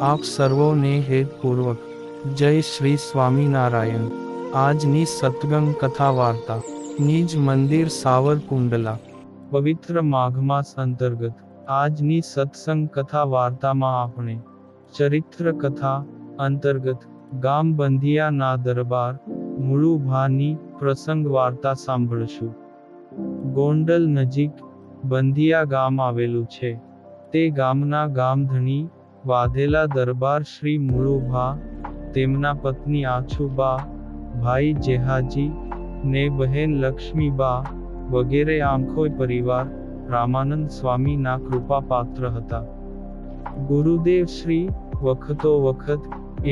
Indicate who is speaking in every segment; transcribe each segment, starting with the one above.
Speaker 1: આપ સર્વોને હેતપૂર્વક જય શ્રી સ્વામિનારાયણ। આજની સત્સંગ કથા વાર્તા નિજ મંદિર સાવરકુંડલા, પવિત્ર માઘ માસ અંતર્ગત આજની સત્સંગ કથા વાર્તામાં આપણે ચરિત્ર કથા અંતર્ગત ગામ બંધિયાના દરબાર મુળુભાની પ્રસંગ વાર્તા સાંભળશું। ગોંડલ નજીક બંધિયા ગામ આવેલું છે। તે ગામના ગામધણી વાધેલા દરબાર શ્રી મુળુભા, તેમના પત્ની આછુબા, ભાઈ જેહાજી ને બહેન લક્ષ્મીબા વગેરે આંખોય પરિવાર રામાનંદ સ્વામીના કૃપા પાત્ર હતા। ગુરુદેવ શ્રી વખતો વખત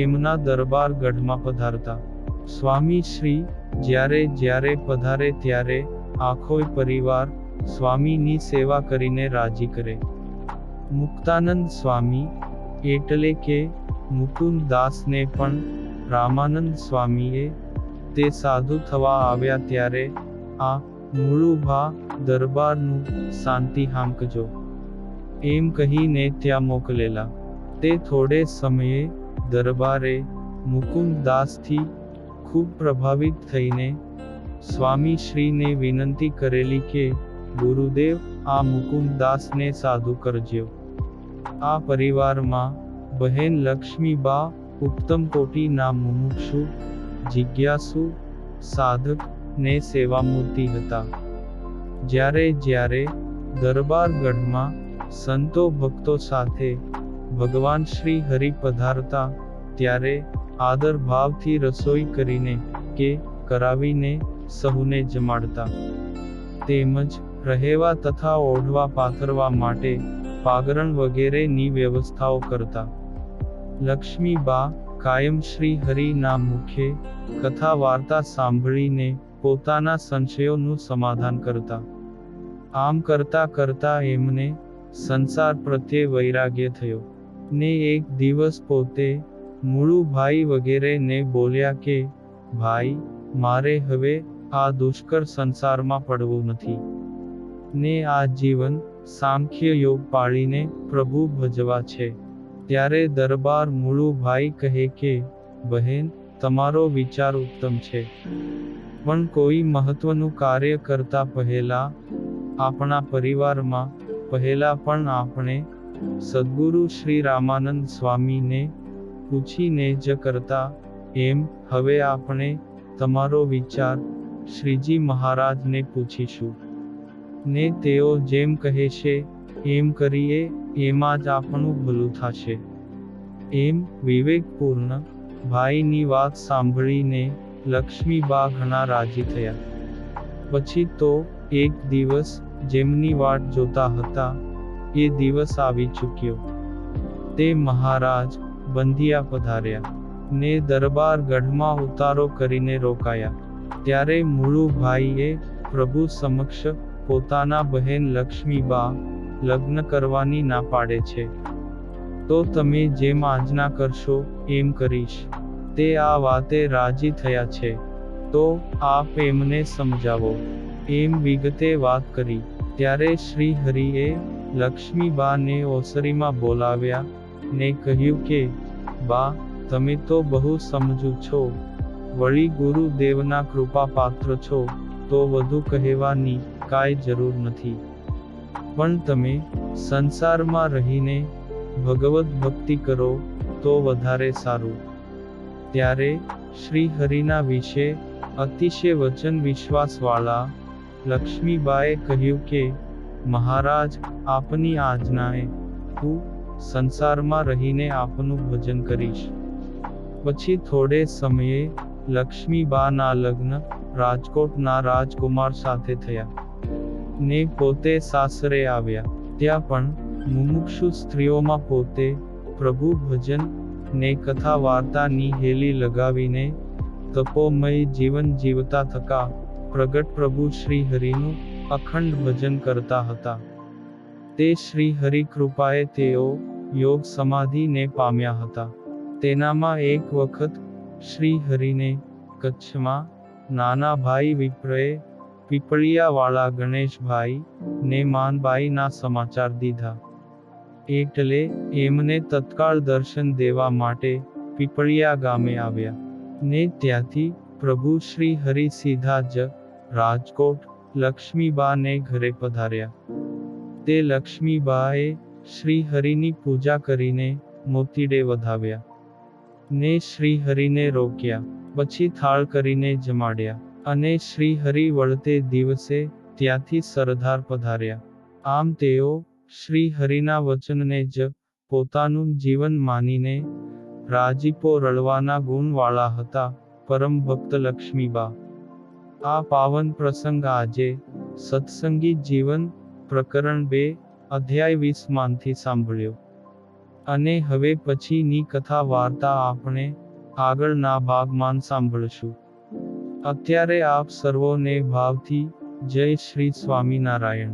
Speaker 1: એમના દરબાર ગઢમાં પધારતા। સ્વામી શ્રી જ્યારે પધારે ત્યારે આખોય પરિવાર સ્વામીની સેવા કરીને રાજી કરે। મુક્તાનંદ સ્વામી એટલે કે મુકુંદ દાસને પણ રામાનંદ સ્વામીએ તે સાધુ થવા આવ્યા ત્યારે આ મુળુભા દરબારનું શાંતિ હાંકજો એમ કહીને ત્યાં મોકલેલા। તે થોડે સમયે દરબારે મુકુંદ દાસથી ખૂબ પ્રભાવિત થઈને સ્વામી શ્રીને વિનંતી કરેલી કે ગુરુદેવ આ મુકુંદ દાસને સાધુ કરજો। આ પરિવારમાં બહેન લક્ષ્મીબા ઉત્તમ કોટીના મુમુક્ષુ, જિજ્ઞાસુ, સાધક ને સેવામૂર્તિ હતા। જ્યારે દરબાર ગઢમાં સંતો ભક્તો સાથે ભગવાન શ્રી હરિ પધારતા ત્યારે આદર ભાવથી રસોઈ કરીને કે કરાવીને સહુને જમાડતા। તેમજ રહેવા તથા ઓઢવા પાથરવા માટે પાગરણ વગેરેની વ્યવસ્થાઓ કરતા। લક્ષ્મીબા કાયમ શ્રી હરિના મુખે કથા વાર્તા સાંભળીને પોતાના સંશયોનું સમાધાન કરતા। આમ કરતા એમને સંસાર પ્રત્યે વૈરાગ્ય થયો ને એક દિવસ પોતે મુળુભાઈ વગેરેને બોલ્યા કે ભાઈ, મારે હવે આ દુષ્કર સંસારમાં પડવું નથી ને આ જીવન સાંખ્ય યોગ પાળીને પ્રભુ ભજવા છે। ત્યારે દરબાર મુળુભાઈ કહે કે બહેન, તમારો વિચાર ઉત્તમ છે, પણ કોઈ મહત્વનું કાર્ય કરતા પહેલા આપણા પરિવારમાં પહેલા પણ આપણે સદ્ગુરુ શ્રી રામાનંદ સ્વામીને પૂછીને જ કરતા। એમ હવે આપણે તમારો વિચાર શ્રીજી મહારાજને પૂછીશું ને તેઓ જેમ કહેશે એમ કરીએ, એમાં જ આપણું ભલું થશે। એમ વિવેકપૂર્ણ ભાઈની વાત સાંભળીને લક્ષ્મીબા ઘણા રાજી થયા। પછી તો એક દિવસ જેમની વાટ જોતા હતા એ દિવસ આવી ચૂક્યો। તે મહારાજ બંધિયા પધાર્યા ને દરબાર ગઢમાં ઉતારો કરીને રોકાયા। ત્યારે મુળુભાઈએ પ્રભુ સમક્ષ પોતાના બહેન લક્ષ્મીબા લગ્ન કરવાની ના પાડે છે, તો તમે જેમ આજ્ઞા કરશો એમ કરીશ। તે આ વાતે રાજી થયા છે, તો આપ એમને સમજાવો એમ વિગતે વાત કરી। ત્યારે શ્રી હરિએ લક્ષ્મીબાને ઓસરીમાં બોલાવ્યા ને કહ્યું કે બા, તમે તો બહુ સમજુ છો, વળી ગુરુદેવના કૃપા પાત્ર છો, તો વધુ કહેવાની કાંઈ જરૂર નથી, પણ તમે સંસારમાં રહીને ભગવદ ભક્તિ કરો તો વધારે સારું। ત્યારે શ્રી હરિના વિશે અતિશય વચન વિશ્વાસવાળા લક્ષ્મીબાએ કહ્યું કે મહારાજ, આપની આજ્ઞાએ હું સંસારમાં રહીને આપનું ભજન કરીશ। પછી થોડે સમયે લક્ષ્મીબાના લગ્ન રાજકોટના રાજકુમાર સાથે થયા ને પોતે સાસરે આવ્યા। ત્યાં પણ મુમુક્ષુ સ્ત્રીઓમાં પોતે પ્રભુ ભજન ને કથા વાર્તાની હેલી લગાવીને તપોમય જીવન જીવતા થકા પ્રગટ પ્રભુ શ્રી હરિનું અખંડ ભજન કરતા હતા। તે શ્રી હરિ કૃપાએ તેઓ યોગ સમાધિને પામ્યા હતા। તેનામાં એક વખત શ્રી હરિને કચ્છમાં નાના ભાઈ વિપ્રએ પીપળિયાવાળા ગણેશભાઈ ને માનબાઈના સમાચાર દીધા। એટલે એમને તત્કાળ દર્શન દેવા માટે પીપળિયા ગામે આવ્યા, ને ત્યાંથી પ્રભુ શ્રી હરિ સીધા જ રાજકોટ લક્ષ્મીબાને ઘરે પધાર્યા. તે લક્ષ્મીબાએ શ્રી હરિની પૂજા કરીને મોતીડે વધાવ્યા, ને શ્રી હરિને રોક્યા, પછી થાળ કરીને જમાડ્યા, અને શ્રી હરિ વળતે દિવસે ત્યાંથી સરદાર પધાર્યા. આમ તેઓ શ્રી હરિના વચનને જ પોતાનું જીવન માનીને રાજીપો રળવાના ગુણવાળા હતા. પરમ ભક્ત લક્ષ્મીબા. આ પાવન પ્રસંગ આજે સત્સંગી જીવન પ્રકરણ 2 અધ્યાય 20 માંથી સાંભળ્યો. અને હવે પછીની કથા વાર્તા આપણે આગળના ભાગમાં સાંભળશું. અત્યારે આપ સર્વોને ભાવથી જય શ્રી સ્વામિનારાયણ.